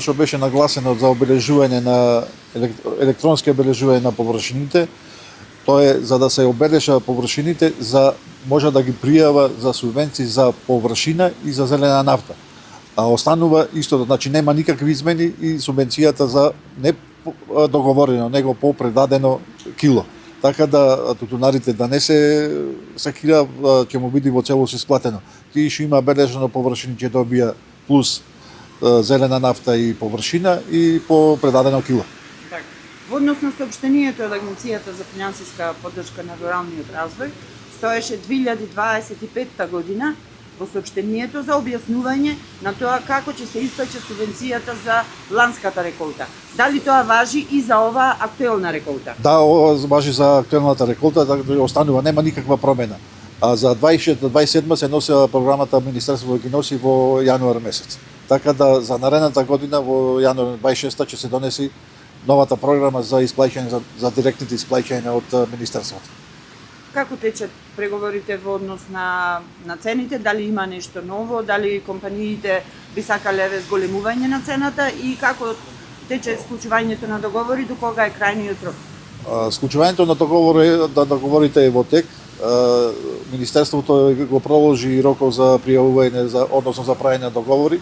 што беше нагласено за обележување на електронски обележување на површините, тоа е за да се обележа површините за може да ги пријава за субвенции за површина и за зелена нафта. А останува истото, значи нема никакви измени и субвенцијата за не договорено, него попредадено кило. Така да тутунарите да не се сакира, ќе му биде во целост исплатено. Тие што има бележано површини ќе добија плюс зелена нафта и површина и по предадено кило. Така. Во однос на соопштението од Агенцијата за финансиска поддршка на руралниот развој, стоеше 2025 година во соопштението за објаснување на тоа како ќе се исплаќа субвенцијата за ланската реколта. Дали тоа важи и за оваа актуелна реколта? Да, ова важи за актуелната реколта, да останува, нема никаква промена. А за 26-27 се носи програмата Министерството ги носи во јануар месец. Така да за наредната година во јануар 26 ќе се донеси новата програма за исплаќање за директните исплаќања од Министерството. Како течат преговорите во однос на цените? Дали има нешто ново? Дали компаниите би сакале зголемување на цената и како тече склучувањето на договори, до кога е крајниот рок? Склучувањето на договорите е во тек. Министерството го проложи роков за пријавување односно за правење на договори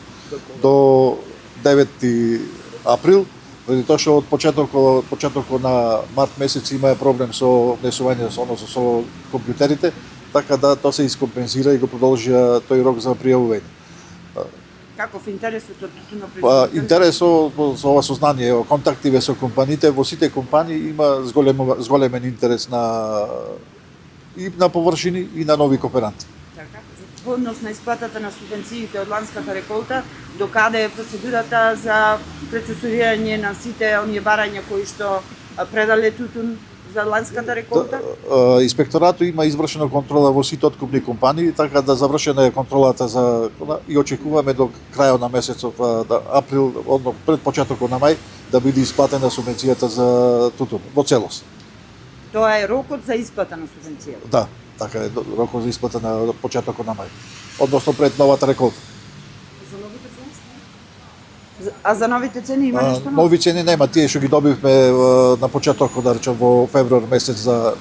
до 9 април. Преди тоа што од почетокот на март месец има проблем со внесување со компјутерите, така да тоа се искомпензира и го продолжија тој рок за пријавување. Каков интересот од тутунопреработката? Интересот со ова сознание, контактиве со компаниите, во сите компании има зголемен интерес и на површини и на нови кооперанти. Така. Во однос на исплатата на субвенциите од ланската реколта, до каде е процедурата за прецесурирање на сите оние барања кои што предале тутун за ланската реколта? Инспекторатот има извршена контрола во сите откупни компании, така да завршена е контролата и очекуваме до крајот на месецот април, одно пред почетокот на мај, да биде исплатена субвенцијата за тутун во целост. Тоа е рокот за исплата на субвенцијата? Да, така е рокот за исплата на почетокот на мај, односно пред новата реколта. А за новите цени има нешто ново? Нови цени нема, тие што ги добивме на почетокот, да речем во февруар месец за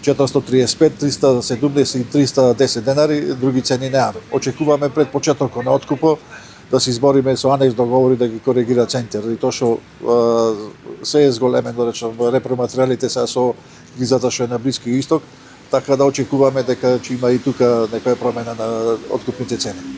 435, 370 и 310 денари, други цени немаме. Очекуваме пред почетокот на откупот да се избориме со анекс договори да ги коригира центар и тоа што се е зголемен, да речем, репроматеријалите се со кризата што е на Блиски Исток, така да очекуваме дека ќе има и тука некоја промена на откупните цени.